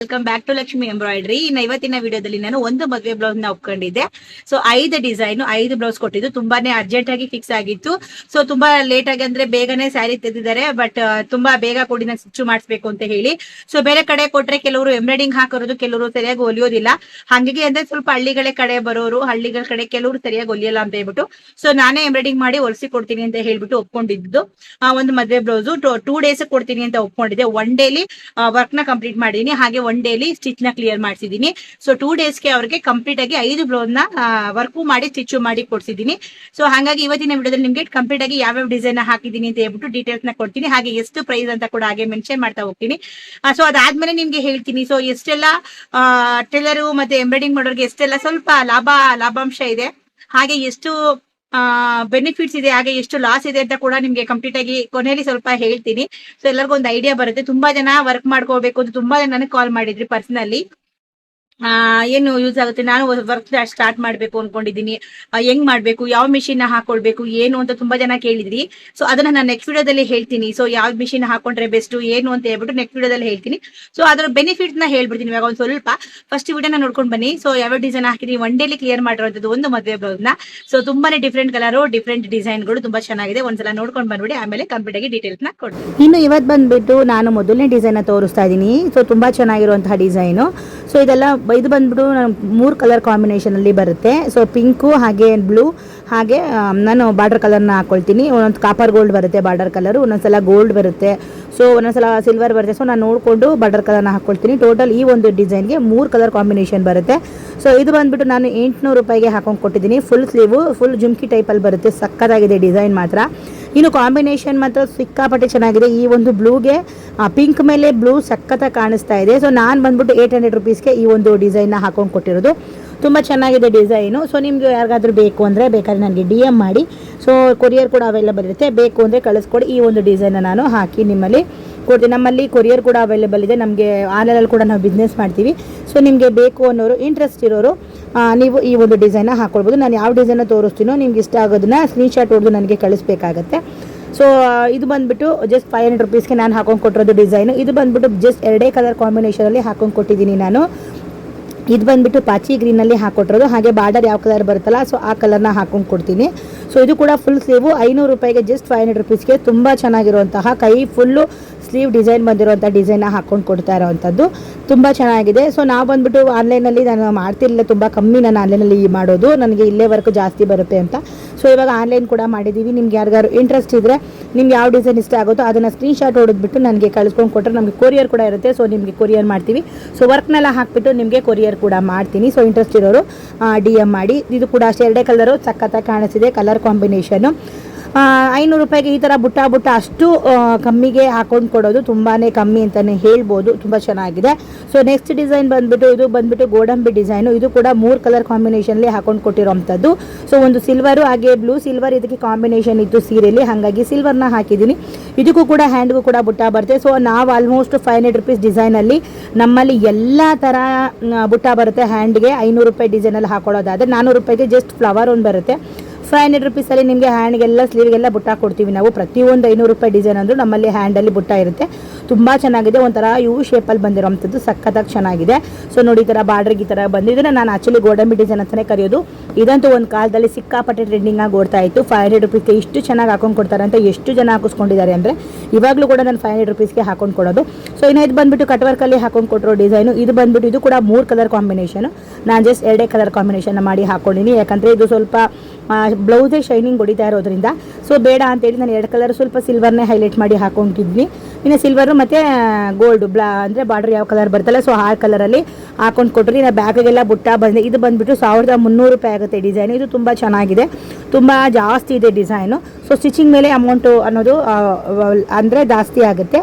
Welcome back to Lakshmi embroidery. ಇವತ್ತಿನ ವಿಡಿಯೋದಲ್ಲಿ ನಾನು ಒಂದು ಮದುವೆ ಬ್ಲೌಸ್ ನ ಒಪ್ಕೊಂಡಿದ್ದೆ. ಸೊ 5 ಡಿಸೈನ್ 5 ಬ್ಲೌಸ್ ಕೊಟ್ಟಿದ್ದು ತುಂಬಾನೇ ಅರ್ಜೆಂಟ್ ಆಗಿ ಫಿಕ್ಸ್ ಆಗಿತ್ತು. ಸೊ ತುಂಬಾ ಲೇಟ್ ಆಗಿ ಅಂದ್ರೆ ಬೇಗನೆ ಸ್ಯಾರಿ ತೆಗೆದಿದ್ದಾರೆ. ಬಟ್ ತುಂಬಾ ಬೇಗ ಕೊಡಿ ನಾನು ಸ್ಟಿಚ್ ಮಾಡಿಸ್ಬೇಕು ಅಂತ ಹೇಳಿ. ಸೊ ಬೇರೆ ಕಡೆ ಕೊಟ್ರೆ ಕೆಲವರು ಎಂಬ್ರಾಯ್ಡಿಂಗ್ ಹಾಕೋದು, ಕೆಲವರು ಸರಿಯಾಗಿ ಹೊಲಿಯೋದಿಲ್ಲ. ಹಾಗಾಗಿ ಅಂದ್ರೆ ಸ್ವಲ್ಪ ಹಳ್ಳಿಗಳ ಕಡೆ ಬರೋರು, ಹಳ್ಳಿಗಳ ಕಡೆ ಕೆಲವರು ಸರಿಯಾಗಿ ಹೊಲಿಯಲ್ಲ ಅಂತ ಹೇಳ್ಬಿಟ್ಟು ಸೊ ನಾನೇ ಎಂಬ್ರಾಯ್ಡಿಂಗ್ ಮಾಡಿ ಹೊಲಿಸಿ ಕೊಡ್ತೀನಿ ಅಂತ ಹೇಳ್ಬಿಟ್ಟು ಒಪ್ಕೊಂಡಿದ್ದು. ಒಂದು ಮದುವೆ ಬ್ಲೌಸ್ 2 ಡೇಸ್ ಕೊಡ್ತೀನಿ ಅಂತ ಒಪ್ಕೊಂಡಿದ್ದೆ. 1 ಡೇಲಿ ವರ್ಕ್ ನ ಕಂಪ್ಲೀಟ್ ಮಾಡಿದೀನಿ, ಹಾಗೆ 1 ಡೇಲಿ ಸ್ಟಿಚ್ ನ ಕ್ಲಿಯರ್ ಮಾಡಿಸಿದೀನಿ. ಸೊ 2 ಡೇಸ್ಗೆ ಅವ್ರಿಗೆ ಕಂಪ್ಲೀಟ್ ಆಗಿ 5 ಬ್ಲೌಸ್ ನ ವರ್ಕ್ ಮಾಡಿ ಸ್ಟಿಚ್ ಮಾಡಿ ಕೊಡ್ಸಿದೀನಿ. ಸೊ ಹಾಗಾಗಿ ಇವತ್ತಿನ ವಿಡಿಯೋದಲ್ಲಿ ನಿಮ್ಗೆ ಕಂಪ್ಲೀಟ್ ಆಗಿ ಯಾವ ಡಿಸೈನ್ ಹಾಕಿದೀನಿ ಅಂತ ಹೇಳ್ಬಿಟ್ಟು ಡೀಟೇಲ್ಸ್ ನ ಕೊಡ್ತೀನಿ. ಹಾಗೆ ಎಷ್ಟು ಪ್ರೈಸ್ ಅಂತ ಕೂಡ ಹಾಗೆ ಮೆನ್ಷನ್ ಮಾಡ್ತಾ ಹೋಗ್ತೀನಿ. ಸೊ ಅದಾದ್ಮೇಲೆ ನಿಮ್ಗೆ ಹೇಳ್ತೀನಿ. ಸೊ ಎಷ್ಟೆಲ್ಲ ಟೈಲರ್ ಮತ್ತೆ ಎಂಬ್ರಾಯ್ಡಿಂಗ್ ಮಾಡೋರಿಗೆ ಎಷ್ಟೆಲ್ಲ ಸ್ವಲ್ಪ ಲಾಭಾಂಶ ಇದೆ, ಹಾಗೆ ಎಷ್ಟು ಬೆನಿಫಿಟ್ಸ್ ಇದೆ, ಹಾಗೆ ಎಷ್ಟು ಲಾಸ್ ಇದೆ ಅಂತ ಕೂಡ ನಿಮ್ಗೆ ಕಂಪ್ಲೀಟ್ ಆಗಿ ಕೊನೆಯಲ್ಲಿ ಸ್ವಲ್ಪ ಹೇಳ್ತೀನಿ. ಸೊ ಎಲ್ಲರಿಗೂ ಒಂದು ಐಡಿಯಾ ಬರುತ್ತೆ. ತುಂಬಾ ಜನ ವರ್ಕ್ ಮಾಡ್ಕೋಬೇಕು ಅಂತ ತುಂಬಾ ಜನ ನನಗೆ ಕಾಲ್ ಮಾಡಿದ್ರಿ ಪರ್ಸನಲಿ. ಏನು ಯೂಸ್ ಆಗುತ್ತೆ, ನಾನು ವರ್ಕ್ ಸ್ಟಾರ್ಟ್ ಮಾಡ್ಬೇಕು ಅನ್ಕೊಂಡಿದೀನಿ, ಹೆಂಗ್ ಮಾಡ್ಬೇಕು, ಯಾವ ಮಿಷಿನ್ ಹಾಕೊಳ್ಬೇಕು ಏನು ಅಂತ ತುಂಬಾ ಜನ ಕೇಳಿದ್ರಿ. ಸೊ ಅದನ್ನ ನಾನು ನೆಕ್ಸ್ಟ್ ವಿಡಿಯೋದಲ್ಲಿ ಹೇಳ್ತೀನಿ. ಸೊ ಯಾವ ಮಿಷಿನ್ ಹಾಕೊಂಡ್ರೆ ಬೆಸ್ಟ್ ಏನು ಅಂತ ಹೇಳ್ಬಿಟ್ಟು ನೆಕ್ಸ್ಟ್ ವಿಡಿಯೋದಲ್ಲಿ ಹೇಳ್ತೀನಿ. ಸೊ ಅದರ ಬೆನಿಫಿಟ್ ನ ಹೇಳ್ಬಿಡ್ತೀನಿ ಇವಾಗ ಒಂದ್ ಸ್ವಲ್ಪ. ಫಸ್ಟ್ ವಿಡಿಯೋನ ನೋಡ್ಕೊಂಡು ಬನ್ನಿ. ಸೊ ಯಾವ ಡಿಸೈನ್ ಹಾಕಿದೀನಿ 1 ಡೇಲಿ ಕ್ಲಿಯರ್ ಮಾಡಿರೋದು ಒಂದು ಮದುವೆ ಬ್ಲೌಸ್ ನ. ಸೊ ತುಂಬಾನೇ ಡಿಫ್ರೆಂಟ್ ಕಲರ್, ಡಿಫ್ರೆಂಟ್ ಡಿಸೈನ್ ಗಳು ತುಂಬಾ ಚೆನ್ನಾಗಿದೆ. ಒಂದ್ಸಲ ನೋಡ್ಕೊಂಡು ಬಂದ್ಬಿಡಿ, ಆಮೇಲೆ ಕಂಪ್ಲೀಟ್ ಆಗಿ ಡೀಟೇಲ್ಸ್ ನ ಕೊಡ್ತೀನಿ. ಇನ್ನು ಇವತ್ತು ಬಂದ್ಬಿಟ್ಟು ನಾನು ಮೊದಲನೇ ಡಿಸೈನ್ ತೋರಿಸ್ತಾ ಇದ್ದೀನಿ. ಸೊ ತುಂಬಾ ಚೆನ್ನಾಗಿರುವಂತಹ ಡಿಸೈನು. ಸೊ ಇದೆಲ್ಲ ಇದು ಬಂದ್ಬಿಟ್ಟು 3 ಕಲರ್ ಕಾಂಬಿನೇಷನ್ ಅಲ್ಲಿ ಬರುತ್ತೆ. ಸೊ ಪಿಂಕು, ಹಾಗೆ ಬ್ಲೂ, ಹಾಗೆ ನಾನು ಬಾರ್ಡರ್ ಕಲರ್ನ ಹಾಕೊಳ್ತೀನಿ. ಒಂದೊಂದು ಕಾಪರ್ ಗೋಲ್ಡ್ ಬರುತ್ತೆ ಬಾರ್ಡರ್ ಕಲರ್, ಒಂದೊಂದ್ಸಲ ಗೋಲ್ಡ್ ಬರುತ್ತೆ, ಸೊ ಒಂದೊಂದ್ಸಲ ಸಿಲ್ವರ್ ಬರುತ್ತೆ. ಸೊ ನಾನು ನೋಡಿಕೊಂಡು ಬಾರ್ಡರ್ ಕಲರ್ನ ಹಾಕೊಳ್ತೀನಿ. ಟೋಟಲ್ ಈ ಒಂದು ಡಿಸೈನ್ಗೆ 3 ಕಲರ್ ಕಾಂಬಿನೇಷನ್ ಬರುತ್ತೆ. ಸೊ ಇದು ಬಂದ್ಬಿಟ್ಟು ನಾನು 800 ರೂಪಾಯಿಗೆ ಹಾಕೊಂಡು ಕೊಟ್ಟಿದ್ದೀನಿ. ಫುಲ್ ಸ್ಲೀವು, ಫುಲ್ ಜುಮ್ಕಿ ಟೈಪಲ್ಲಿ ಬರುತ್ತೆ. ಸಕ್ಕತ್ತಾಗಿದೆ ಡಿಸೈನ್ ಮಾತ್ರ. ಇನ್ನು ಕಾಂಬಿನೇಷನ್ ಮಾತ್ರ ಸಿಕ್ಕಾಪಟ್ಟೆ ಚೆನ್ನಾಗಿದೆ. ಈ ಒಂದು ಬ್ಲೂಗೆ ಪಿಂಕ್ ಮೇಲೆ ಬ್ಲೂ ಸಖತ್ತಾಗಿ ಕಾಣಿಸ್ತಾ ಇದೆ. ಸೊ ನಾನು ಬಂದ್ಬಿಟ್ಟು 800 ರುಪೀಸ್ಗೆ ಈ ಒಂದು ಡಿಸೈನ್ನ ಹಾಕೊಂಡು ಕೊಟ್ಟಿರೋದು. ತುಂಬ ಚೆನ್ನಾಗಿದೆ ಡಿಸೈನು. ಸೊ ನಿಮಗೆ ಯಾರಿಗಾದ್ರೂ ಬೇಕು ಅಂದರೆ ಬೇಕಾದ್ರೆ ನನಗೆ DM ಮಾಡಿ. ಸೊ ಕೊರಿಯರ್ ಕೂಡ ಅವೈಲೇಬಲ್ ಇರುತ್ತೆ. ಬೇಕು ಅಂದರೆ ಕಳಿಸ್ಕೊಡಿ. ಈ ಒಂದು ಡಿಸೈನ್ನ ನಾನು ಹಾಕಿ ನಿಮ್ಮಲ್ಲಿ ಕೊಡ್ತೀನಿ. ನಮ್ಮಲ್ಲಿ ಕೊರಿಯರ್ ಕೂಡ ಅವೈಲೇಬಲ್ ಇದೆ. ನಮಗೆ ಆನ್ಲೈನಲ್ಲಿ ಕೂಡ ನಾವು ಬಿಸ್ನೆಸ್ ಮಾಡ್ತೀವಿ. ಸೊ ನಿಮಗೆ ಬೇಕು ಅನ್ನೋರು, ಇಂಟ್ರೆಸ್ಟ್ ಇರೋರು ನೀವು ಈ ಒಂದು ಡಿಸೈನ್ನ ಹಾಕ್ಕೊಳ್ಬೋದು. ನಾನು ಯಾವ ಡಿಸೈನ್ನ ತೋರಿಸ್ತೀನೋ ನಿಮ್ಗೆ ಇಷ್ಟ ಆಗೋದನ್ನ ಸ್ಕ್ರೀನ್ಶಾಟ್ ಹೊಡೆದು ನನಗೆ ಕಳಿಸ್ಬೇಕಾಗತ್ತೆ. ಸೊ ಇದು ಬಂದ್ಬಿಟ್ಟು ಜಸ್ಟ್ 500 ರುಪೀಸ್ಗೆ ನಾನು ಹಾಕೊಂಡು ಕೊಟ್ಟಿರೋದು ಡಿಸೈನು. ಇದು ಬಂದ್ಬಿಟ್ಟು ಜಸ್ಟ್ 2 ಕಲರ್ ಕಾಂಬಿನೇಷನಲ್ಲಿ ಹಾಕೊಂಡು ಕೊಟ್ಟಿದ್ದೀನಿ ನಾನು. ಇದು ಬಂದ್ಬಿಟ್ಟು ಪಾಚಿ ಗ್ರೀನಲ್ಲಿ ಹಾಕೊಟ್ಟಿರೋದು. ಹಾಗೆ ಬಾರ್ಡರ್ ಯಾವ ಕಲರ್ ಬರುತ್ತಲ್ಲ, ಸೊ ಆ ಕಲರ್ನ ಹಾಕೊಂಡು ಕೊಡ್ತೀನಿ. ಸೊ ಇದು ಕೂಡ ಫುಲ್ ಸ್ಲೀವು 500 ರೂಪಾಯಿಗೆ ಜಸ್ಟ್ 500 ರುಪೀಸ್ಗೆ ತುಂಬ ಚೆನ್ನಾಗಿರುವಂತಹ ಕೈ ಫುಲ್ಲು ಸ್ಲೀವ್ ಡಿಸೈನ್ ಬಂದಿರುವಂಥ ಡಿಸೈನ್ನ ಹಾಕೊಂಡು ಕೊಡ್ತಾ ಇರೋವಂಥದ್ದು ತುಂಬ ಚೆನ್ನಾಗಿದೆ. ಸೊ ನಾವು ಬಂದ್ಬಿಟ್ಟು ಆನ್ಲೈನಲ್ಲಿ ನಾನು ಮಾಡ್ತಿರಲಿಲ್ಲ, ತುಂಬ ಕಮ್ಮಿ ನಾನು ಆನ್ಲೈನಲ್ಲಿ ಮಾಡೋದು, ನನಗೆ ಇಲ್ಲೇ ವರ್ಕ್ ಜಾಸ್ತಿ ಬರುತ್ತೆ ಅಂತ. ಸೊ ಇವಾಗ ಆನ್ಲೈನ್ ಕೂಡ ಮಾಡಿದ್ದೀವಿ. ನಿಮ್ಗೆ ಯಾರಿಗಾರು ಇಂಟ್ರೆಸ್ಟ್ ಇದ್ದರೆ ನಿಮ್ಗೆ ಯಾವ ಡಿಸೈನ್ ಇಷ್ಟ ಆಗುತ್ತೋ ಅದನ್ನು ಸ್ಕ್ರೀನ್ಶಾಟ್ ಹೊಡೆದ್ಬಿಟ್ಟು ನನಗೆ ಕಳಿಸ್ಕೊಂಡು ಕೊಟ್ಟರೆ ನಮಗೆ ಕೊರಿಯರ್ ಕೂಡ ಇರುತ್ತೆ. ಸೊ ನಿಮಗೆ ಕೊರಿಯರ್ ಮಾಡ್ತೀವಿ. ಸೊ ವರ್ಕ್ನೆಲ್ಲ ಹಾಕಿಬಿಟ್ಟು ನಿಮಗೆ ಕೊರಿಯರ್ ಕೂಡ ಮಾಡ್ತೀನಿ. ಸೊ ಇಂಟ್ರೆಸ್ಟ್ ಇರೋರು DM ಮಾಡಿ. ಇದು ಕೂಡ ಅಷ್ಟೇ 2 ಕಲರು ಸಖತ್ತಾಗಿ ಕಾಣಿಸ್ತಿದೆ ಕಲರ್ ಕಾಂಬಿನೇಷನು. 500 ರೂಪಾಯಿಗೆ ಈ ಥರ ಬುಟ್ಟ ಅಷ್ಟು ಕಮ್ಮಿಗೆ ಹಾಕೊಂಡು ಕೊಡೋದು ತುಂಬಾ ಕಮ್ಮಿ ಅಂತಲೇ ಹೇಳ್ಬೋದು. ತುಂಬ ಚೆನ್ನಾಗಿದೆ. ಸೊ ನೆಕ್ಸ್ಟ್ ಡಿಸೈನ್ ಬಂದ್ಬಿಟ್ಟು ಇದು ಬಂದ್ಬಿಟ್ಟು ಗೋಡಂಬಿ ಡಿಸೈನು. ಇದು ಕೂಡ 3 ಕಲರ್ ಕಾಂಬಿನೇಷನ್ಲಿ ಹಾಕೊಂಡು ಕೊಟ್ಟಿರೋವಂಥದ್ದು. ಸೊ ಒಂದು ಸಿಲ್ವರು, ಹಾಗೆ ಬ್ಲೂ ಸಿಲ್ವರ್ ಇದಕ್ಕೆ ಕಾಂಬಿನೇಷನ್ ಇತ್ತು ಸೀರೆಯಲ್ಲಿ, ಹಾಗಾಗಿ ಸಿಲ್ವರ್ನ ಹಾಕಿದ್ದೀನಿ. ಇದಕ್ಕೂ ಕೂಡ ಹ್ಯಾಂಡ್ಗೂ ಕೂಡ ಬುಟ್ಟ ಬರುತ್ತೆ. ಸೊ ನಾವು ಆಲ್ಮೋಸ್ಟ್ 500 ರುಪೀಸ್ ಡಿಸೈನಲ್ಲಿ ನಮ್ಮಲ್ಲಿ ಎಲ್ಲ ಥರ ಬುಟ್ಟ ಬರುತ್ತೆ ಹ್ಯಾಂಡ್ಗೆ. 500 ರೂಪಾಯಿ ಡಿಸೈನಲ್ಲಿ ಹಾಕೊಳ್ಳೋದಾದರೆ 400 ರೂಪಾಯಿಗೆ ಜಸ್ಟ್ ಫ್ಲವರ್ ಒಂದು ಬರುತ್ತೆ. 500 ರುಪೀಸಲ್ಲಿ ನಿಮಗೆ ಹ್ಯಾಂಡ್ಗೆಲ್ಲ ಸ್ಲೀವ್ಗೆಲ್ಲ ಬುಟ್ಟ ಕೊಡ್ತೀವಿ ನಾವು. ಪ್ರತಿಯೊಂದು 500 ರೂಪಾಯಿ ಡಿಸೈನ್ ಅಂದರೂ ನಮ್ಮಲ್ಲಿ ಹ್ಯಾಂಡಲ್ಲಿ ಬುಟ್ಟ ಇರುತ್ತೆ. ತುಂಬ ಚೆನ್ನಾಗಿದೆ. ಒಂಥರ ಯು ಶೇಪಲ್ಲಿ ಬಂದಿರೋವಂಥದ್ದು ಸಖತ್ತಾಗಿ ಚೆನ್ನಾಗಿದೆ. ಸೊ ನೋಡಿ ಈ ಥರ ಬಾರ್ಡ್ರಿಗೆ ಈ ಥರ ಬಂದಿದ್ದನ್ನು ನಾನು ಆ್ಯಕ್ಚುಲಿ ಗೋಡಂಬಿ ಡಿಸೈನ್ ಅಂತಲೇ ಕರೆಯೋದು. ಇದಂತೂ ಒಂದು ಕಾಲದಲ್ಲಿ ಸಿಕ್ಕಾಪಟ್ಟೆ ಟ್ರೆಂಡಿಂಗ್ ಆಗಿ ಓಡ್ತಾ ಇತ್ತು. 500 ರುಪೀಸ್ಗೆ ಇಷ್ಟು ಚೆನ್ನಾಗಿ ಹಾಕೊಂಡು ಕೊಡ್ತಾರೆ ಅಂತ ಎಷ್ಟು ಜನ ಹಾಕಿಸ್ಕೊಂಡಿದ್ದಾರೆ ಅಂದರೆ ಇವಾಗಲೂ ಕೂಡ ನಾನು 500 ರುಪೀಸ್ಗೆ ಹಾಕೊಂಡು ಕೊಡೋದು. ಸೊ ಇನ್ನು ಇದು ಬಂದುಬಿಟ್ಟು ಕಟ್ ವರ್ಕಲ್ಲಿ ಹಾಕೊಂಡು ಕೊಟ್ಟಿರೋ ಡಿಸೈನು. ಇದು ಬಂದುಬಿಟ್ಟು ಇದು ಕೂಡ 3 ಕಲರ್ ಕಾಂಬಿನೇಷನು. ನಾನು ಜಸ್ಟ್ 2 ಕಲರ್ ಕಾಂಬಿನೇಷನ್ ಮಾಡಿ ಹಾಕ್ಕೊಂಡಿನಿ. ಯಾಕಂದರೆ ಇದು ಸ್ವಲ್ಪ ಬ್ಲೌಸೇ ಶೈನಿಂಗ್ ಹೊಡಿತಾ ಇರೋದ್ರಿಂದ ಸೊ ಬೇಡ ಅಂತೇಳಿ ನಾನು 2 ಕಲರ್ ಸ್ವಲ್ಪ ಸಿಲ್ವರ್ನೇ ಹೈಲೈಟ್ ಮಾಡಿ ಹಾಕೊಂಡಿದ್ವಿ. ಇನ್ನು ಸಿಲ್ವರು ಮತ್ತು ಗೋಲ್ಡು ಅಂದರೆ ಬಾರ್ಡರ್ ಯಾವ ಕಲರ್ ಬರ್ತಲ್ಲ, ಸೊ ಆ ಕಲರಲ್ಲಿ ಹಾಕೊಂಡು ಕೊಟ್ಟರೆ ಇನ್ನು ಬ್ಯಾಗಿಗೆಲ್ಲ ಬುಟ್ಟ ಬಂದಿದೆ. ಇದು ಬಂದುಬಿಟ್ಟು 1300 ರೂಪಾಯಿ ಆಗುತ್ತೆ ಡಿಸೈನು. ಇದು ತುಂಬ ಚೆನ್ನಾಗಿದೆ, ತುಂಬ ಜಾಸ್ತಿ ಇದೆ ಡಿಸೈನು. ಸೊ ಸ್ಟಿಚಿಂಗ್ ಮೇಲೆ ಅಮೌಂಟು ಅನ್ನೋದು ಅಂದರೆ ಜಾಸ್ತಿ ಆಗುತ್ತೆ.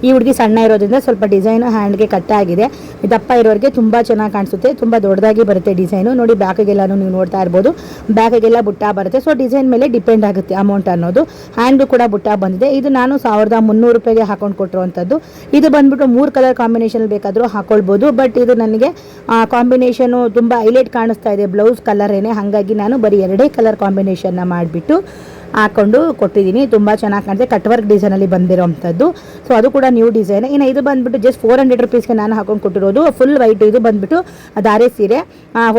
ಈ ಹುಡುಗಿ ಸಣ್ಣ ಇರೋದ್ರಿಂದ ಸ್ವಲ್ಪ ಡಿಸೈನು ಹ್ಯಾಂಡ್ಗೆ ಕಟ್ಟಾಗಿದೆ. ದಪ್ಪ ಇರೋರಿಗೆ ತುಂಬ ಚೆನ್ನಾಗಿ ಕಾಣಿಸುತ್ತೆ, ತುಂಬ ದೊಡ್ಡದಾಗಿ ಬರುತ್ತೆ ಡಿಸೈನು. ನೋಡಿ ಬ್ಯಾಕಿಗೆಲ್ಲನೂ ನೀವು ನೋಡ್ತಾ ಇರ್ಬೋದು, ಬ್ಯಾಕಿಗೆಲ್ಲ ಬುಟ್ಟ ಬರುತ್ತೆ. ಸೊ ಡಿಸೈನ್ ಮೇಲೆ ಡಿಪೆಂಡ್ ಆಗುತ್ತೆ ಅಮೌಂಟ್ ಅನ್ನೋದು. ಹ್ಯಾಂಡ್ಗೂ ಕೂಡ ಬುಟ್ಟ ಬಂದಿದೆ. ಇದು ನಾನು 1300 ರೂಪಾಯಿಗೆ ಹಾಕೊಂಡು ಕೊಟ್ಟಿರುವಂಥದ್ದು. ಇದು ಬಂದ್ಬಿಟ್ಟು 3 ಕಲರ್ ಕಾಂಬಿನೇಷನ್ ಬೇಕಾದರೂ ಹಾಕೊಳ್ಬೋದು. ಬಟ್ ಇದು ನನಗೆ ಕಾಂಬಿನೇಷನು ತುಂಬ ಹೈಲೈಟ್ ಕಾಣಿಸ್ತಾ ಇದೆ ಬ್ಲೌಸ್ ಕಲರೇನೆ, ಹಾಗಾಗಿ ನಾನು ಬರೀ 2 ಕಲರ್ ಕಾಂಬಿನೇಷನ್ನ ಮಾಡಿಬಿಟ್ಟು ಹಾಕೊಂಡು ಕೊಟ್ಟಿದ್ದೀನಿ. ತುಂಬ ಚೆನ್ನಾಗಿ ಕಾಣುತ್ತೆ. ಕಟ್ ವರ್ಕ್ ಡಿಸೈನಲ್ಲಿ ಬಂದಿರೋವಂಥದ್ದು. ಸೊ ಅದು ಕೂಡ ನ್ಯೂ ಡಿಸೈನ್. ಇನ್ನು ಇದು ಬಂದುಬಿಟ್ಟು ಜಸ್ಟ್ 400 ರುಪೀಸ್ಗೆ ನಾನು ಹಾಕೊಂಡು ಕೊಟ್ಟಿರೋದು ಫುಲ್ ವೈಟ್. ಇದು ಬಂದುಬಿಟ್ಟು ಧಾರೆ ಸೀರೆ.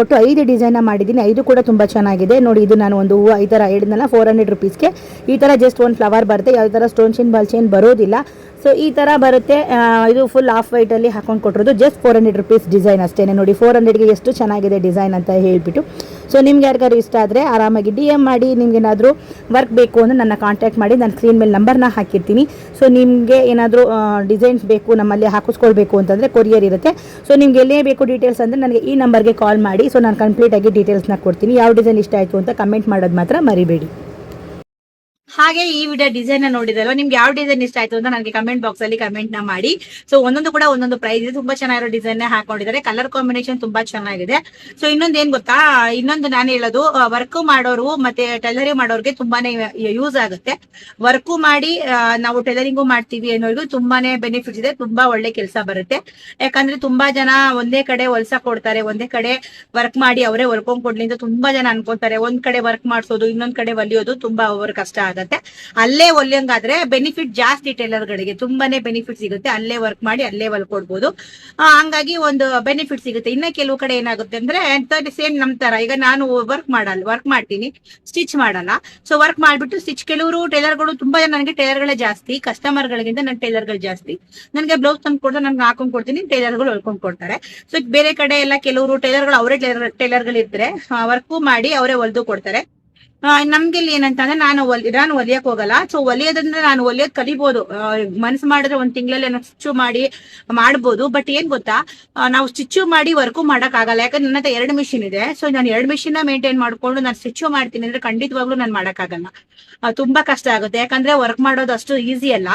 ಒಟ್ಟು 5 ಡಿಸೈನ್ನ ಮಾಡಿದ್ದೀನಿ. 5 ಕೂಡ ತುಂಬ ಚೆನ್ನಾಗಿದೆ ನೋಡಿ. ಇದು ನಾನು ಒಂದು ಹೂವು ಈ ಥರ ಹೇಳಿದ್ನಲ್ಲ 400 ರುಪೀಸ್ಗೆ. ಈ ಥರ ಜಸ್ಟ್ ಒಂದು ಫ್ಲವರ್ ಬರುತ್ತೆ, ಯಾವ ಥರ ಸ್ಟೋನ್ ಚೈನ್ ಬಾಲ್ ಚೈನ್ ಬರೋದಿಲ್ಲ. ಸೊ ಈ ಥರ ಬರುತ್ತೆ. ಇದು ಫುಲ್ ಆಫ್ ವೈಟಲ್ಲಿ ಹಾಕೊಂಡು ಕೊಟ್ಟಿರೋದು ಜಸ್ಟ್ 400 ರುಪೀಸ್ ಡಿಸೈನ್ ಅಷ್ಟೇ ನೋಡಿ. 400ಗೆ ಎಷ್ಟು ಚೆನ್ನಾಗಿದೆ ಡಿಸೈನ್ ಅಂತ ಹೇಳಿಬಿಟ್ಟು. ಸೊ ನಿಮ್ಗೆ ಯಾರಿಗಾರು ಇಷ್ಟ ಆದರೆ ಆರಾಮಾಗಿ DM ಮಾಡಿ. ನಿಮ್ಗೇನಾದರೂ ವರ್ಕ್ ಬೇಕು ಅಂದರೆ ನನ್ನ ಕಾಂಟ್ಯಾಕ್ಟ್ ಮಾಡಿ, ನಾನು ಸ್ಕ್ರೀನ್ ಮೇಲೆ ನಂಬರ್ನ ಹಾಕಿರ್ತೀನಿ. ಸೊ ನಿಮಗೆ ಏನಾದರೂ ಡಿಸೈನ್ಸ್ ಬೇಕು ನಮ್ಮಲ್ಲಿ ಹಾಕಿಸ್ಕೊಳ್ಬೇಕು ಅಂತಂದರೆ ಕೊರಿಯರ್ ಇರುತ್ತೆ. ಸೊ ನಿಮ್ಗೆ ಎಲ್ಲೇ ಬೇಕು ಡೀಟೇಲ್ಸ್ ಅಂದರೆ ನನಗೆ ಈ ನಂಬರ್ಗೆ ಕಾಲ್ ಮಾಡಿ. ಸೊ ನಾನು ಕಂಪ್ಲೀಟಾಗಿ ಡೀಟೇಲ್ಸ್ನ ಕೊಡ್ತೀನಿ. ಯಾವ ಡಿಸೈನ್ ಇಷ್ಟ ಆಯಿತು ಅಂತ ಕಮೆಂಟ್ ಮಾಡೋದು ಮಾತ್ರ ಮರಿಬೇಡಿ. ಹಾಗೆ ಈ ವಿಡಿಯೋ ಡಿಸೈನ್ ನೋಡಿದಲ್ವ, ನಿಮ್ಗೆ ಯಾವ ಡಿಸೈನ್ ಇಷ್ಟ ಆಯ್ತು ಅಂತ ನನಗೆ ಕಮೆಂಟ್ ಬಾಕ್ಸ್ ಅಲ್ಲಿ ಕಮೆಂಟ್ ನ ಮಾಡಿ. ಸೊ ಒಂದೊಂದು ಕೂಡ ಒಂದೊಂದು ಪ್ರೈಸ್ ಇದೆ. ತುಂಬಾ ಚೆನ್ನಾಗಿರೋ ಡಿಸೈನ್ ಹಾಕೊಂಡಿದ್ದಾರೆ. ಕಲರ್ ಕಾಂಬಿನೇಷನ್ ತುಂಬಾ ಚೆನ್ನಾಗಿದೆ. ಸೊ ಇನ್ನೊಂದು ಏನ್ ಗೊತ್ತಾ, ಇನ್ನೊಂದು ನಾನು ಹೇಳೋದು, ವರ್ಕ್ ಮಾಡೋರು ಮತ್ತೆ ಟೈಲರಿಂಗ್ ಮಾಡೋರ್ಗೆ ತುಂಬಾನೇ ಯೂಸ್ ಆಗುತ್ತೆ. ವರ್ಕ್ ಮಾಡಿ ನಾವು ಟೈಲರಿಂಗು ಮಾಡ್ತೀವಿ ಅನ್ನೋರ್ಗು ತುಂಬಾನೇ ಬೆನಿಫಿಟ್ಸ್ ಇದೆ. ತುಂಬಾ ಒಳ್ಳೆ ಕೆಲಸ ಬರುತ್ತೆ. ಯಾಕಂದ್ರೆ ತುಂಬಾ ಜನ ಒಂದೇ ಕಡೆ ಹೊಲ್ಸಕ್ ಕೊಡ್ತಾರೆ, ಒಂದೇ ಕಡೆ ವರ್ಕ್ ಮಾಡಿ ಅವರೇ ಹೊಲ್ಕೊಂಡ್ ಕೊಡ್ಲಿ ಅಂತ ತುಂಬಾ ಜನ ಅನ್ಕೊಂತಾರೆ. ಒಂದ್ ಕಡೆ ವರ್ಕ್ ಮಾಡ್ಸೋದು, ಇನ್ನೊಂದ್ ಕಡೆ ಹೊಲಿಯೋದು ತುಂಬಾ ಅವ್ರ ಕಷ್ಟ ಆಗುತ್ತೆ. ಅಲ್ಲೇ ಹೊಲಿಯಂಗಾದ್ರೆ ಬೆನಿಫಿಟ್ ಜಾಸ್ತಿ, ಟೈಲರ್ ಗಳಿಗೆ ತುಂಬಾನೇ ಬೆನಿಫಿಟ್ ಸಿಗುತ್ತೆ. ಅಲ್ಲೇ ವರ್ಕ್ ಮಾಡಿ ಅಲ್ಲೇ ಹೊಲ್ಕೊಡ್ಬೋದು. ಹಂಗಾಗಿ ಒಂದು ಬೆನಿಫಿಟ್ ಸಿಗುತ್ತೆ. ಇನ್ನ ಕೆಲವು ಕಡೆ ಏನಾಗುತ್ತೆ ಅಂದ್ರೆ ಸೇಮ್ ನಮ್ ತರ, ಈಗ ನಾನು ವರ್ಕ್ ಮಾಡ್ತೀನಿ, ಸ್ಟಿಚ್ ಮಾಡಲ್ಲ. ಸೊ ವರ್ಕ್ ಮಾಡ್ಬಿಟ್ಟು ಸ್ಟಿಚ್, ಕೆಲವರು ಟೈಲರ್ಗಳು ತುಂಬಾ ಜನ, ನನಗೆ ಟೈಲರ್ಗಳೇ ಜಾಸ್ತಿ, ಕಸ್ಟಮರ್ ಗಳಿಗಿಂತ ನನ್ ಟೈಲರ್ಗಳು ಜಾಸ್ತಿ. ನನಗೆ ಬ್ಲೌಸ್ ತಂದು ಕೊಡ್ತಾರೆ, ನನ್ಗೆ ಹಾಕೊಂಡ್ ಕೊಡ್ತೀನಿ, ಟೈಲರ್ಗಳು ಹೊಲ್ಕೊಂಡ್ ಕೊಡ್ತಾರೆ. ಸೊ ಬೇರೆ ಕಡೆ ಎಲ್ಲ ಕೆಲವರು ಟೈಲರ್ಗಳು ಅವರೇ ಟೈಲರ್ಗಳು ಇರ್ತಾರೆ, ವರ್ಕು ಮಾಡಿ ಅವರೇ ಹೊಲ್ದು ಕೊಡ್ತಾರೆ. ನಮ್ಗೆ ಇಲ್ಲಿ ಏನಂತಂದ್ರೆ ನಾನು ಹೊಲಿಯಕ್ ಹೋಗಲ್ಲ. ಸೊ ಹೊಲಿಯೋದಂದ್ರೆ ನಾನು ಹೊಲಿಯೋದ್ ಕಲಿಬಹುದು, ಮನಸ್ಸು ಮಾಡಿದ್ರೆ ಒಂದ್ ತಿಂಗಳಲ್ಲಿ ಸ್ಟಿಚ್ಚು ಮಾಡಿ ಮಾಡ್ಬೋದು. ಬಟ್ ಏನ್ ಗೊತ್ತಾ, ನಾವು ಸ್ಟಿಚ್ಚು ಮಾಡಿ ವರ್ಕು ಮಾಡಕ್ ಆಗಲ್ಲ. ಯಾಕಂದ್ರೆ ನನ್ನ ಹತ್ರ 2 ಮಿಷಿನ್ ಇದೆ. ಸೊ ನಾನು 2 ಮಿಷಿನ್ ಮೇಂಟೈನ್ ಮಾಡ್ಕೊಂಡು ನಾನು ಸ್ಟಿಚ್ಚು ಮಾಡ್ತೀನಿ ಅಂದ್ರೆ ಖಂಡಿತವಾಗ್ಲೂ ನಾನು ಮಾಡಕ್ ಆಗಲ್ಲ. ತುಂಬಾ ಕಷ್ಟ ಆಗುತ್ತೆ. ಯಾಕಂದ್ರೆ ವರ್ಕ್ ಮಾಡೋದು ಅಷ್ಟು ಈಸಿ ಅಲ್ಲ.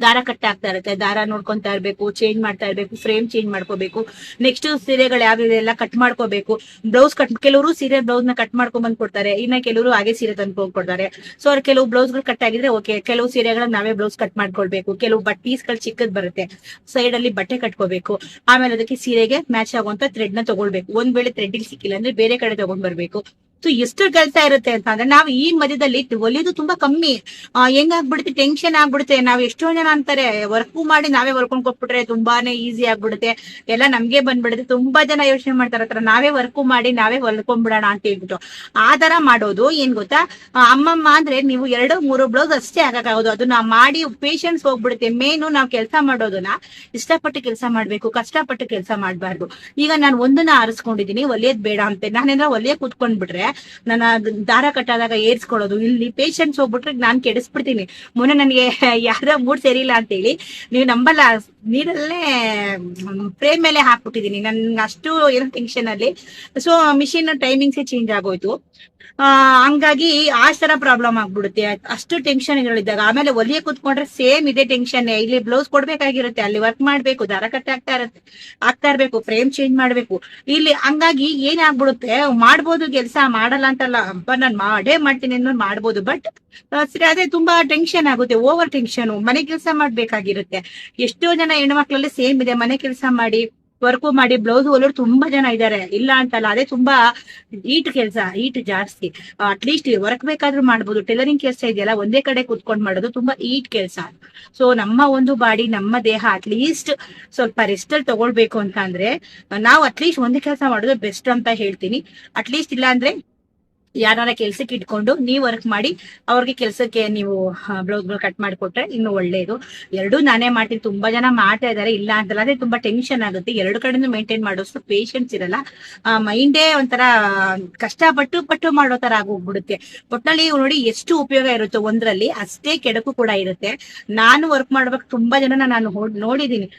ದಾರ ಕಟ್ ಆಗ್ತಾ ಇರುತ್ತೆ, ದಾರ ನೋಡ್ಕೊಂತಾ ಇರ್ಬೇಕು, ಚೇಂಜ್ ಮಾಡ್ತಾ ಇರ್ಬೇಕು, ಫ್ರೇಮ್ ಚೇಂಜ್ ಮಾಡ್ಕೋಬೇಕು. ನೆಕ್ಸ್ಟ್ ಸೀರೆಗಳು ಯಾವ್ಯಾವ ಎಲ್ಲ ಕಟ್ ಮಾಡ್ಕೋಬೇಕು. ಬ್ಲೌಸ್ ಕೆಲವರು ಸೀರೆ ಬ್ಲೌಸ್ ನ ಕಟ್ ಮಾಡ್ಕೊಂಡ್ ಬಂದ್ ಕೊಡ್ತಾರೆ, ಇನ್ನ ಕೆಲವರು ಹಾಗೆ ಸೀರೆ ತಂದ್ಕೊಂಡ್ ಕೊಡ್ತಾರೆ. ಸೊ ಅವ್ರ ಕೆಲವು ಬ್ಲೌಸ್ ಗಳು ಕಟ್ ಆಗಿದ್ರೆ ಓಕೆ, ಕೆಲವು ಸೀರೆಗಳನ್ನ ನಾವೇ ಬ್ಲೌಸ್ ಕಟ್ ಮಾಡ್ಕೊಳ್ಬೇಕು. ಕೆಲವು ಪೀಸ್ ಗಳು ಚಿಕ್ಕದ್ ಬರುತ್ತೆ, ಸೈಡ್ ಅಲ್ಲಿ ಬಟ್ಟೆ ಕಟ್ಕೋಬೇಕು. ಆಮೇಲೆ ಅದಕ್ಕೆ ಸೀರೆಗೆ ಮ್ಯಾಚ್ ಆಗುವಂತ ಥ್ರೆಡ್ ನ ತಗೊಳ್ಬೇಕು. ಒಂದ್ ವೇಳೆ ಥ್ರೆಡ್ ಇಲ್ಲಿ ಸಿಕ್ಕಿಲ್ಲ ಅಂದ್ರೆ ಬೇರೆ ಕಡೆ ತಗೊಂಡ್ ಬರ್ಬೇಕು. ಸೊ ಎಷ್ಟು ಕೆಲಸ ಇರುತ್ತೆ ಅಂತ ಅಂದ್ರೆ ನಾವು ಈ ಮಧ್ಯದಲ್ಲಿ ಹೊಲಿಯೋದು ತುಂಬಾ ಕಮ್ಮಿ. ಹೆಂಗಾಗ್ಬಿಡುತ್ತೆ, ಟೆನ್ಷನ್ ಆಗ್ಬಿಡುತ್ತೆ. ನಾವ್ ಎಷ್ಟೋ ಜನ ಅಂತಾರೆ ವರ್ಕ್ ಮಾಡಿ ನಾವೇ ವರ್ಕೊಂಡ್ ಕೊಟ್ಬಿಟ್ರೆ ತುಂಬಾನೇ ಈಸಿ ಆಗ್ಬಿಡುತ್ತೆ, ಎಲ್ಲ ನಮ್ಗೆ ಬಂದ್ಬಿಡುತ್ತೆ. ತುಂಬಾ ಜನ ಯೋಚನೆ ಮಾಡ್ತಾರ ನಾವೇ ವರ್ಕ್ ಮಾಡಿ ನಾವೇ ಹೊಲ್ಕೊಂಡ್ಬಿಡೋಣ ಅಂತ ಹೇಳ್ಬಿಟ್ಟು. ಆ ತರ ಮಾಡೋದು ಏನ್ ಗೊತ್ತಾ, ಅಮ್ಮಮ್ಮ ಅಂದ್ರೆ ನೀವು 2-3 ಬ್ಲೌಸ್ ಅಷ್ಟೇ ಆಗಕ್ಕಾಗೋದು. ಅದನ್ನ ಮಾಡಿ ಪೇಷನ್ಸ್ ಹೋಗ್ಬಿಡುತ್ತೆ. ಮೇನು ನಾವು ಕೆಲಸ ಮಾಡೋದನ್ನ ಇಷ್ಟಪಟ್ಟು ಕೆಲಸ ಮಾಡ್ಬೇಕು, ಕಷ್ಟಪಟ್ಟು ಕೆಲಸ ಮಾಡ್ಬಾರ್ದು. ಈಗ ನಾನು ಒಂದನ್ನ ಆರಿಸ್ಕೊಂಡಿದೀನಿ, ಹೊಲಿಯೋದ್ ಬೇಡ ಅಂತ. ನಾನೇನಾರ ಹೊಲಿಯ ಕೂತ್ಕೊಂಡ್ಬಿಟ್ರೆ ನನ್ನ ದಾರ ಕಟ್ಟಾದಾಗ ಏರ್ಸ್ಕೊಳ್ಳೋದು, ಇಲ್ಲಿ ಪೇಷನ್ಸ್ ಹೋಗ್ಬಿಟ್ರೆ ನಾನ್ ಕೆಡಿಸ್ಬಿಡ್ತೀನಿ. ಮೊನ್ನೆ ನನಗೆ ಯಾರ ಮೂಡ್ ಸರಿಯಿಲ್ಲ ಅಂತ ಹೇಳಿ, ನೀವು ನಂಬಲ್ಲ, ನೀರಲ್ಲೇ ಫ್ರೇಮ್ ಮೇಲೆ ಹಾಕ್ಬಿಟ್ಟಿದೀನಿ. ನನ್ಗೆ ಅಷ್ಟು ಏನೋ ಟೆನ್ಷನ್ ಅಲ್ಲಿ. ಸೊ ಮಿಷಿನ್ ಟೈಮಿಂಗ್ಸ್ ಚೇಂಜ್ ಆಗೋಯ್ತು. ಹಂಗಾಗಿ ಆ ತರ ಪ್ರಾಬ್ಲಮ್ ಆಗ್ಬಿಡುತ್ತೆ. ಅಷ್ಟು ಟೆನ್ಷನ್ ಗಳಿದ್ದಾಗ ಆಮೇಲೆ ಹೊಲಿಯ ಕೂತ್ಕೊಂಡ್ರೆ ಸೇಮ್ ಇದೇ ಟೆನ್ಷನ್. ಇಲ್ಲಿ ಬ್ಲೌಸ್ ಕೊಡ್ಬೇಕಾಗಿರುತ್ತೆ, ಅಲ್ಲಿ ವರ್ಕ್ ಮಾಡ್ಬೇಕು, ದಾರ ಕಟ್ ಆಗ್ತಾ ಇರ್ಬೇಕು, ಫ್ರೇಮ್ ಚೇಂಜ್ ಮಾಡ್ಬೇಕು. ಇಲ್ಲಿ ಹಂಗಾಗಿ ಏನಾಗ್ಬಿಡುತ್ತೆ, ಮಾಡ್ಬೋದು ಕೆಲಸ, ಮಾಡಲ್ಲ ಅಂತಲ್ಲ, ನಾನ್ ಮಾಡೇ ಮಾಡ್ತೀನಿ ಅನ್ನೋದು ಮಾಡ್ಬೋದು. ಬಟ್ ಸರಿ ಅದೇ ತುಂಬಾ ಟೆನ್ಷನ್ ಆಗುತ್ತೆ, ಓವರ್ ಟೆನ್ಷನ್. ಮನೆ ಕೆಲಸ ಮಾಡ್ಬೇಕಾಗಿರುತ್ತೆ. ಎಷ್ಟೋ ಜನ ಹೆಣ್ಮಕ್ಳಲ್ಲಿ ಸೇಮ್ ಇದೆ, ಮನೆ ಕೆಲಸ ಮಾಡಿ ವರ್ಕು ಮಾಡಿ ಬ್ಲೌಸ್ ಹೊಲಿಯೋರು ತುಂಬಾ ಜನ ಇದ್ದಾರೆ, ಇಲ್ಲ ಅಂತಲ್ಲ. ಅದೇ ತುಂಬಾ ಈಟ್ ಜಾಸ್ತಿ. ಅಟ್ಲೀಸ್ಟ್ ವರ್ಕ್ ಬೇಕಾದ್ರೂ ಮಾಡ್ಬೋದು. ಟೈಲರಿಂಗ್ ಕೆಲಸ ಇದೆಯಲ್ಲ, ಒಂದೇ ಕಡೆ ಕುತ್ಕೊಂಡ್ ಮಾಡೋದು ತುಂಬಾ ಈಟ್ ಕೆಲಸ. ಸೊ ನಮ್ಮ ಒಂದು ಬಾಡಿ, ನಮ್ಮ ದೇಹ ಅಟ್ಲೀಸ್ಟ್ ಸ್ವಲ್ಪ ರೆಸ್ಟ್ ಅಲ್ಲಿ ತಗೊಳ್ಬೇಕು ಅಂತ ಅಂದ್ರೆ ನಾವು ಅಟ್ಲೀಸ್ಟ್ ಒಂದೇ ಕೆಲಸ ಮಾಡೋದು ಬೆಸ್ಟ್ ಅಂತ ಹೇಳ್ತೀನಿ. ಅಟ್ಲೀಸ್ಟ್ ಇಲ್ಲ ಅಂದ್ರೆ ಯಾರ ಕೆಲ್ಸಕ್ಕೆ ಇಟ್ಕೊಂಡು ನೀವು ವರ್ಕ್ ಮಾಡಿ ಅವ್ರಿಗೆ ಕೆಲ್ಸಕ್ಕೆ ನೀವು ಬ್ಲೌಸ್ ಗಳು ಕಟ್ ಮಾಡಿಕೊಟ್ರೆ ಇನ್ನು ಒಳ್ಳೇದು. ಎರಡೂ ನಾನೇ ಮಾಡ್ತೀನಿ, ತುಂಬಾ ಜನ ಮಾಡ್ತಾ ಇದಾರೆ, ಇಲ್ಲ ಅಂತಲ್ಲ. ಅದೇ ತುಂಬಾ ಟೆನ್ಷನ್ ಆಗುತ್ತೆ. ಎರಡು ಕಡೆನೂ ಮೇಂಟೈನ್ ಮಾಡೋಷ್ಟು ಪೇಷನ್ಸ್ ಇರಲ್ಲ. ಮೈಂಡೇ ಒಂಥರ ಕಷ್ಟಪಟ್ಟು ಮಾಡೋ ತರ ಆಗೋಗ್ಬಿಡುತ್ತೆ. ಒಟ್ನಲ್ಲಿ ನೋಡಿ ಎಷ್ಟು ಉಪಯೋಗ ಇರುತ್ತೆ ಒಂದ್ರಲ್ಲಿ, ಅಷ್ಟೇ ಕೆಡಕು ಕೂಡ ಇರುತ್ತೆ. ನಾನು ವರ್ಕ್ ಮಾಡ್ಬೇಕು, ತುಂಬಾ ಜನ ನಾನು ನೋಡಿದೀನಿ.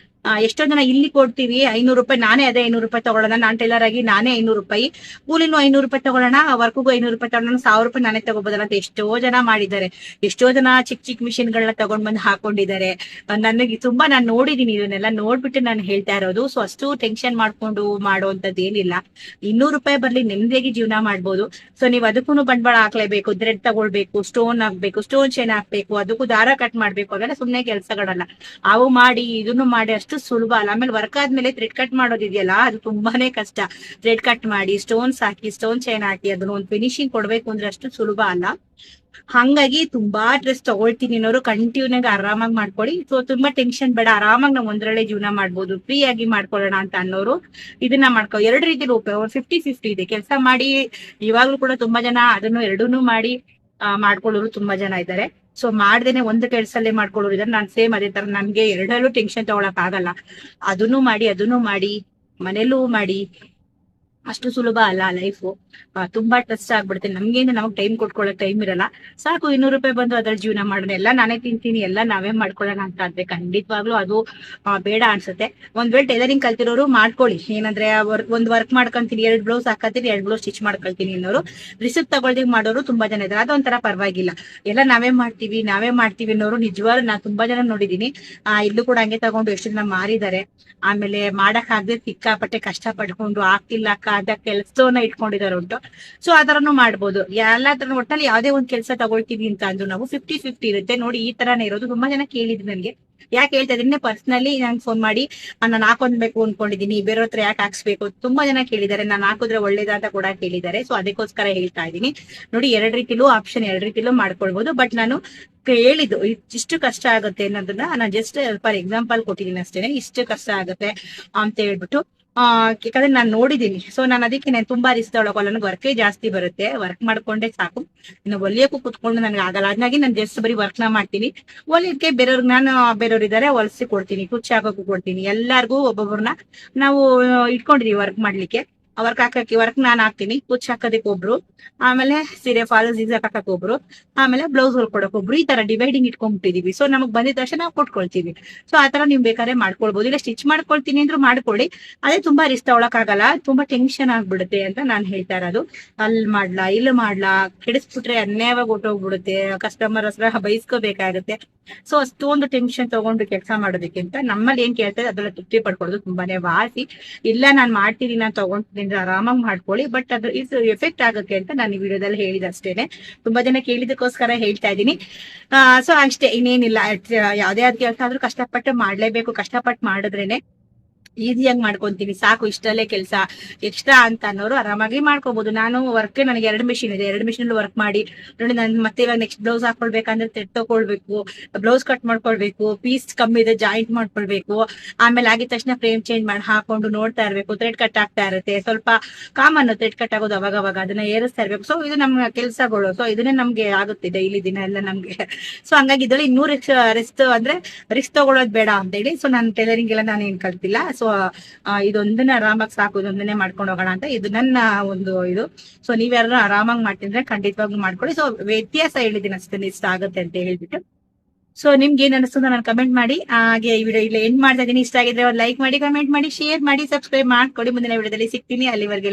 ಎಷ್ಟೋ ಜನ ಇಲ್ಲಿ ಕೊಡ್ತೀವಿ 500 ರೂಪಾಯಿ, ನಾನೇ ಅದೇ 500 ರೂಪಾಯಿ ತಗೊಳ್ಳೋಣ, ನಾನ್ ಟೈಲರ್ ಆಗಿ ನಾನೇ 500 ರೂಪಾಯಿ, ಕೂಲಿನೂ 500 ರೂಪಾಯಿ ತಗೊಳ್ಳೋಣ, ವರ್ಕ್ಗೂ 500 ರೂಪಾಯಿ ತಗೊಳ್ಳೋಣ, 1000 ರೂಪಾಯಿ ನಾನೇ ತಗೋಬೋದಲ್ಲ ಅಂತ ಎಷ್ಟೋ ಜನ ಮಾಡಿದ್ದಾರೆ. ಎಷ್ಟೋ ಜನ ಚಿಕ್ಕ ಮಿಷಿನ್ ಗಳನ್ನ ತಗೊಂಡ್ ಬಂದು ಹಾಕೊಂಡಿದ್ದಾರೆ. ನನಗೆ ತುಂಬಾ ನಾನು ನೋಡಿದೀನಿ, ಇದನ್ನೆಲ್ಲ ನೋಡ್ಬಿಟ್ಟು ನಾನು ಹೇಳ್ತಾ ಇರೋದು. ಸೊ ಅಷ್ಟು ಟೆನ್ಷನ್ ಮಾಡ್ಕೊಂಡು ಮಾಡುವಂತದ್ದು ಏನಿಲ್ಲ. 200 ರೂಪಾಯಿ ಬರ್ಲಿ, ನೆಮ್ಮದಿಯಾಗಿ ಜೀವನ ಮಾಡ್ಬೋದು. ಸೊ ನೀವ್ ಅದಕ್ಕೂ ಬಂಡವಾಳ ಹಾಕ್ಲೇಬೇಕು, ಥ್ರೆಡ್ ತಗೊಳ್ಬೇಕು, ಸ್ಟೋನ್ ಹಾಕ್ಬೇಕು, ಸ್ಟೋನ್ ಚೈನ್ ಹಾಕ್ಬೇಕು, ಅದಕ್ಕೂ ದಾರ ಕಟ್ ಮಾಡ್ಬೇಕು, ಅವೆಲ್ಲ ಸುಮ್ನೆ ಕೆಲ್ಸಗಳಲ್ಲ. ಅವು ಮಾಡಿ ಇದನ್ನು ಮಾಡಿ ಅಷ್ಟು ಅಷ್ಟು ಸುಲಭ ಅಲ್ಲ. ಆಮೇಲೆ ವರ್ಕ್ ಆದ್ಮೇಲೆ ಥ್ರೆಡ್ ಕಟ್ ಮಾಡೋದಿದೆಯಲ್ಲ ಅದು ತುಂಬಾನೇ ಕಷ್ಟ. ಥ್ರೆಡ್ ಕಟ್ ಮಾಡಿ ಸ್ಟೋನ್ಸ್ ಹಾಕಿ ಸ್ಟೋನ್ ಚೈನ್ ಹಾಕಿ ಅದನ್ನ ಒಂದು ಫಿನಿಶಿಂಗ್ ಕೊಡ್ಬೇಕು ಅಂದ್ರೆ ಅಷ್ಟು ಸುಲಭ ಅಲ್ಲ. ಹಂಗಾಗಿ ತುಂಬಾ ಡ್ರೆಸ್ ತಗೊಳ್ತೀನಿ ಅನ್ನೋರು ಕಂಟಿನ್ಯೂ ಆರಾಮಾಗಿ ಮಾಡ್ಕೊಳ್ಳಿ. ಸೊ ತುಂಬಾ ಟೆನ್ಷನ್ ಬೇಡ, ಆರಾಮಾಗಿ ನಾವು ಒಂದ್ರಲ್ಲೇ ಜೀವನ ಮಾಡ್ಬೋದು, ಫ್ರೀ ಆಗಿ ಮಾಡ್ಕೊಳ್ಳೋಣ ಅಂತ ಅನ್ನೋರು ಇದನ್ನ ಮಾಡ್ಕೊ. ಎರಡು ರೀತಿ 50-50 ಇದೆ. ಕೆಲಸ ಮಾಡಿ ಇವಾಗ್ಲೂ ಕೂಡ ತುಂಬಾ ಜನ ಅದನ್ನು ಎರಡನ್ನೂ ಮಾಡಿ ಮಾಡ್ಕೊಳ್ಳೋರು ತುಂಬಾ ಜನ ಇದ್ದಾರೆ. ಸೊ ಮಾಡ್ದೇನೆ ಒಂದು ಕೆಲಸಲ್ಲೇ ಮಾಡ್ಕೊಳ್ಳೋರು ಇದ್ದಾರೆ. ನಾನ್ ಸೇಮ್ ಅದೇ ತರ, ನನ್ಗೆ ಎರಡರಲ್ಲೂ ಟೆನ್ಷನ್ ತಗೊಳಕ್ ಆಗಲ್ಲ. ಅದನ್ನು ಮಾಡಿ ಮನೇಲೂ ಮಾಡಿ ಅಷ್ಟು ಸುಲಭ ಅಲ್ಲ ಲೈಫು. ತುಂಬಾ ಟ್ರಸ್ಟ್ ಆಗ್ಬಿಡುತ್ತೆ ನಮ್ಗೇನು. ನಮಗ್ ಟೈಮ್ ಕೊಟ್ಕೊಳ್ಳೋಕೆ ಟೈಮ್ ಇರಲ್ಲ. ಸಾಕು 200 ರೂಪಾಯಿ ಬಂದು ಅದ್ರ ಜೀವನ ಮಾಡೋಣ, ಎಲ್ಲ ನಾನೇ ತಿಂತೀನಿ, ಎಲ್ಲ ನಾವೇ ಮಾಡ್ಕೊಳ್ಳೋಣ ಅಂತ ಆದ್ರೆ ಖಂಡಿತವಾಗ್ಲೂ ಅದು ಬೇಡ ಅನ್ಸುತ್ತೆ. ಒಂದ್ ವೇಳೆ ಟೈಲರಿಂಗ್ ಕಲ್ತಿರೋರು ಮಾಡ್ಕೊಳ್ಳಿ. ಏನಂದ್ರೆ ಒಂದ್ ವರ್ಕ್ ಮಾಡ್ಕೊಂತೀನಿ, 2 ಬ್ಲೌಸ್ ಹಾಕತ್ತೀನಿ, 2 ಬ್ಲೌಸ್ ಸ್ಟಿಚ್ ಮಾಡ್ಕೊಳ್ತೀನಿ ಅನ್ನೋರು, ರಿಸಿಪ್ಟ್ ತಗೊಳ್ದೆ ಮಾಡೋರು ತುಂಬಾ ಜನ ಇದ್ದಾರೆ. ಅದೊಂಥರ ಪರವಾಗಿಲ್ಲ. ಎಲ್ಲ ನಾವೇ ಮಾಡ್ತೀವಿ ಅನ್ನೋರು ನಿಜವಾಗ್ಲೂ ನಾನು ತುಂಬಾ ಜನ ನೋಡಿದೀನಿ. ಇಲ್ಲೂ ಕೂಡ ಹಂಗೆ ತಗೊಂಡು ಎಷ್ಟು ಜನ ಮಾರಿದ್ದಾರೆ. ಆಮೇಲೆ ಮಾಡಕ್ ಆಗದೆ ಸಿಕ್ಕಾಪಟ್ಟೆ ಕಷ್ಟ ಪಡ್ಕೊಂಡು ಆಗ್ತಿಲ್ಲ ಅದ ಕೆಲಸವನ್ನ ಇಟ್ಕೊಂಡಿದಾರೆ ಉಂಟು. ಸೊ ಆತರನು ಮಾಡ್ಬೋದು. ಎಲ್ಲಾ ತರ ಒಟ್ಟಲ್ಲಿ ಯಾವ್ದೇ ಒಂದ್ ಕೆಲಸ ತಗೊಳ್ತೀವಿ ಅಂತ ಅಂದ್ರು ನಾವು 50-50 ಇರುತ್ತೆ. ನೋಡಿ ಈ ತರಾನೇ ಇರೋದು. ತುಂಬಾ ಜನ ಕೇಳಿದ್ರು ನನ್ಗೆ, ಯಾಕೆ ಹೇಳ್ತಾ ಇದೀನಿ, ಪರ್ಸನಲಿ ನಂಗೆ ಫೋನ್ ಮಾಡಿ ನಾನು ಹಾಕೊಂಡ್ಬೇಕು ಅನ್ಕೊಂಡಿದೀನಿ, ಬೇರೆಯವ್ರ ಹತ್ರ ಯಾಕೆ ಹಾಕ್ಸ್ಬೇಕು ತುಂಬಾ ಜನ ಕೇಳಿದ್ದಾರೆ. ನಾನು ಹಾಕಿದ್ರೆ ಒಳ್ಳೇದ ಅಂತ ಕೂಡ ಕೇಳಿದ್ದಾರೆ. ಸೊ ಅದಕ್ಕೋಸ್ಕರ ಹೇಳ್ತಾ ಇದೀನಿ. ನೋಡಿ, 2 ರೀತಿಲೂ ಆಪ್ಷನ್, 2 ರೀತಿಲೂ ಮಾಡ್ಕೊಳ್ಬಹುದು. ಬಟ್ ನಾನು ಹೇಳಿದ್ದು ಇಷ್ಟು ಕಷ್ಟ ಆಗುತ್ತೆ ಅನ್ನೋದನ್ನ ನಾನು ಜಸ್ಟ್ ಫಾರ್ ಎಕ್ಸಾಂಪಲ್ ಕೊಟ್ಟಿದ್ದೀನಿ ಅಷ್ಟೇನೆ. ಇಷ್ಟು ಕಷ್ಟ ಆಗುತ್ತೆ ಅಂತ ಹೇಳ್ಬಿಟ್ಟು ಯಾಕಂದ್ರೆ ನಾನು ನೋಡಿದೀನಿ. ಸೊ ನಾನು ಅದಕ್ಕೆ ನಾನು ತುಂಬಾ ರಿಸ್ಕ್ ತಗೊಳಕಲ್ಲ. ನನಗೆ ವರ್ಕೇ ಜಾಸ್ತಿ ಬರುತ್ತೆ, ವರ್ಕ್ ಮಾಡ್ಕೊಂಡೆ ಸಾಕು. ಇನ್ನು ಹೊಲಿಯಕ್ಕೂ ಕುತ್ಕೊಂಡು ನನಗೆ ಆಗಲ್ಲ. ಹಾಗಾಗಿ ನಾನು ಜಸ್ಟ್ ಬರೀ ವರ್ಕ್ ನ ಮಾಡ್ತೀನಿ. ಹೊಲಿಯಕ್ಕೆ ಬೇರೆಯವ್ರು ಇದಾರೆ, ಹೊಲಿಸಿ ಕೊಡ್ತೀನಿ, ಕುಚ್ಚಿ ಹಾಕೋಕು ಕೊಡ್ತೀನಿ. ಎಲ್ಲಾರ್ಗು ಒಬ್ಬೊಬ್ಬರನ್ನ ನಾವು ಇಟ್ಕೊಂಡಿದೀವಿ ವರ್ಕ್ ಮಾಡ್ಲಿಕ್ಕೆ. ವರ್ಕ್ ಹಾಕಕ್ಕೆ ವರ್ಕ್ ನಾನು ಹಾಕ್ತೀನಿ, ಕುಚ್ಚಿ ಹಾಕೋದಕ್ಕೆ ಒಬ್ರು, ಆಮೇಲೆ ಸೀರೆ ಫಾಲ್ ಜಿಗ್ಜಾಗ್ ಹಾಕಕ್ ಒಬ್ರು, ಆಮೇಲೆ ಬ್ಲೌಸ್ ಹೊಲ್ಕೊಡಕ್ ಒಬ್ರು. ಈ ತರ ಡಿವೈಡಿಂಗ್ ಇಟ್ಕೊಂಡ್ಬಿಟ್ಟಿದೀವಿ. ಸೊ ನಮಗ್ ಬಂದಿದ ತಕ್ಷಣ ನಾವು ಕೊಟ್ಕೊಳ್ತೀವಿ. ಸೊ ಆತರ ನೀವು ಬೇಕಾದ್ರೆ ಮಾಡ್ಕೊಳ್ಬಹುದು. ಇಲ್ಲ ಸ್ಟಿಚ್ ಮಾಡ್ಕೊಳ್ತೀನಿ ಅಂದ್ರೂ ಮಾಡ್ಕೊಳ್ಳಿ. ಅದೇ ತುಂಬಾ ರಿಸ್ಕ್ ತಗೊಳಕ್ ಆಗಲ್ಲ, ತುಂಬಾ ಟೆನ್ಷನ್ ಆಗ್ಬಿಡುತ್ತೆ ಅಂತ ನಾನು ಹೇಳ್ತಾ ಇರೋದು. ಅಲ್ಲಿ ಮಾಡ್ಲಾ ಇಲ್ಲಿ ಮಾಡ್ಲಾ, ಕೆಡಿಸ್ಬಿಟ್ರೆ ಅನ್ಯಾಯವಾಗಿ ಹೊಟ್ಟೋಗ್ಬಿಡುತ್ತೆ, ಕಸ್ಟಮರ್ ಹತ್ರ ಬೈಸ್ಕೋಬೇಕಾಗುತ್ತೆ. ಸೊ ಅಷ್ಟೊಂದು ಟೆನ್ಷನ್ ತಗೊಂಡು ಕೆಲಸ ಮಾಡೋದಕ್ಕಿಂತ ನಮ್ಮಲ್ಲಿ ಏನ್ ಕೇಳ್ತಾರೆ ಅದ್ರಲ್ಲಿ ತೃಪ್ತಿ ಪಡ್ಕೊಳ್ಳೋದು ತುಂಬಾನೇ ವಾಸಿ. ಇಲ್ಲ ನಾನ್ ಮಾಡ್ತೀನಿ, ನಾನು ತಗೊಂತೀನಿ ಅಂದ್ರೆ ಆರಾಮಾಗಿ ಮಾಡ್ಕೊಳ್ಳಿ. ಬಟ್ ಅದ್ರ ಇದು ಎಫೆಕ್ಟ್ ಆಗುತ್ತೆ ಅಂತ ನಾನು ಈ ವಿಡಿಯೋದಲ್ಲಿ ಹೇಳಿದ ಅಷ್ಟೇನೆ. ತುಂಬಾ ಜನ ಕೇಳಿದಕ್ಕೋಸ್ಕರ ಹೇಳ್ತಾ ಇದ್ದೀನಿ. ಸೊ ಅಷ್ಟೇ, ಇನ್ನೇನಿಲ್ಲ. ಯಾವ್ದೇ ಆದ ಕೆಲಸ ಆದ್ರೂ ಕಷ್ಟಪಟ್ಟು ಮಾಡ್ಲೇಬೇಕು. ಕಷ್ಟಪಟ್ಟು ಮಾಡಿದ್ರೇನೆ ಈಸಿಯಾಗಿ ಮಾಡ್ಕೊಂತೀನಿ. ಸಾಕು ಇಷ್ಟಲ್ಲೇ ಕೆಲಸ ಎಕ್ಸ್ಟ್ರಾ ಅಂತ ಅನ್ನೋರು ಆರಾಮಾಗಿ ಮಾಡ್ಕೋಬಹುದು. ನಾನು ವರ್ಕ್, ನನಗೆ 2 ಮಿಷಿನ್ ಇದೆ. 2 ಮಿಷಿನ್ ವರ್ಕ್ ಮಾಡಿ ನೋಡಿ, ನಾನು ಮತ್ತೆ ಇವಾಗ ನೆಕ್ಸ್ಟ್ ಬ್ಲೌಸ್ ಹಾಕೊಳ್ಬೇಕಂದ್ರೆ ಥ್ರೆಡ್ ತಗೊಳ್ಬೇಕು, ಬ್ಲೌಸ್ ಕಟ್ ಮಾಡ್ಕೊಳ್ಬೇಕು, ಪೀಸ್ ಕಮ್ಮಿ ಇದೆ ಜಾಯಿಂಟ್ ಮಾಡ್ಕೊಳ್ಬೇಕು, ಆಮೇಲೆ ಆಗಿದ ತಕ್ಷಣ ಫ್ರೇಮ್ ಚೇಂಜ್ ಮಾಡಿ ಹಾಕೊಂಡು ನೋಡ್ತಾ ಇರ್ಬೇಕು. ಥ್ರೆಡ್ ಕಟ್ ಆಗ್ತಾ ಇರುತ್ತೆ, ಸ್ವಲ್ಪ ಕಾಮನ್ ಥ್ರೆಡ್ ಕಟ್ ಆಗೋದು ಅವಾಗ ಅದನ್ನ ಏರಿಸ್ತಾ ಇರ್ಬೇಕು. ಸೊ ಇದು ನಮ್ಮ ಕೆಲಸಗಳು. ಸೊ ಇದನ್ನೇ ನಮ್ಗೆ ಆಗುತ್ತೆ ಡೈಲಿ ದಿನ ಎಲ್ಲ ನಮ್ಗೆ. ಸೊ ಹಂಗಾಗಿ ಇದ್ರಲ್ಲಿ ಇನ್ನೂ ರಿಸ್ಕ್ ಅಂದ್ರೆ ರಿಸ್ಕ್ ತಗೊಳ್ಳೋದು ಬೇಡ ಅಂತ ಹೇಳಿ ಸೊ ನಾನು ಟೈಲರಿಂಗ್ ಎಲ್ಲ ನಾನು ಏನ್ ಕಲ್ತಿಲ್ಲ. ಸೊ ಇದೊಂದನ್ನೇ ಆರಾಮಾಗಿ ಸಾಕು, ಇದೊಂದನ್ನೇ ಮಾಡ್ಕೊಂಡು ಹೋಗೋಣ ಅಂತ ಇದು ನನ್ನ ಒಂದು ಇದು. ಸೊ ನೀವ್ಯಾರು ಆರಾಮಾಗಿ ಮಾಡ್ತಿದ್ರೆ ಖಂಡಿತವಾಗ್ಲೂ ಮಾಡ್ಕೊಳ್ಳಿ. ಸೊ ವ್ಯತ್ಯಾಸ ಹೇಳಿದ್ದೀನಿ ಅಷ್ಟೇ, ಇಷ್ಟ ಆಗುತ್ತೆ ಅಂತ ಹೇಳ್ಬಿಟ್ಟು. ಸೊ ನಿಮ್ಗೆ ಏನ್ ಅನಿಸ್ತದೆ ನಾನು ಕಮೆಂಟ್ ಮಾಡಿ. ಹಾಗೆ ಈ ವಿಡಿಯೋ ಇಲ್ಲ ಎಂಡ್ ಮಾಡ್ತಾ ಇದೀನಿ. ಇಷ್ಟ ಆಗಿದ್ರೆ ಒಂದು ಲೈಕ್ ಮಾಡಿ, ಕಮೆಂಟ್ ಮಾಡಿ, ಶೇರ್ ಮಾಡಿ, ಸಬ್ಸ್ಕ್ರೈಬ್ ಮಾಡ್ಕೊಡಿ. ಮುಂದಿನ ವಿಡಿಯೋದಲ್ಲಿ ಸಿಗ್ತೀನಿ. ಅಲ್ಲಿವರೆಗೆ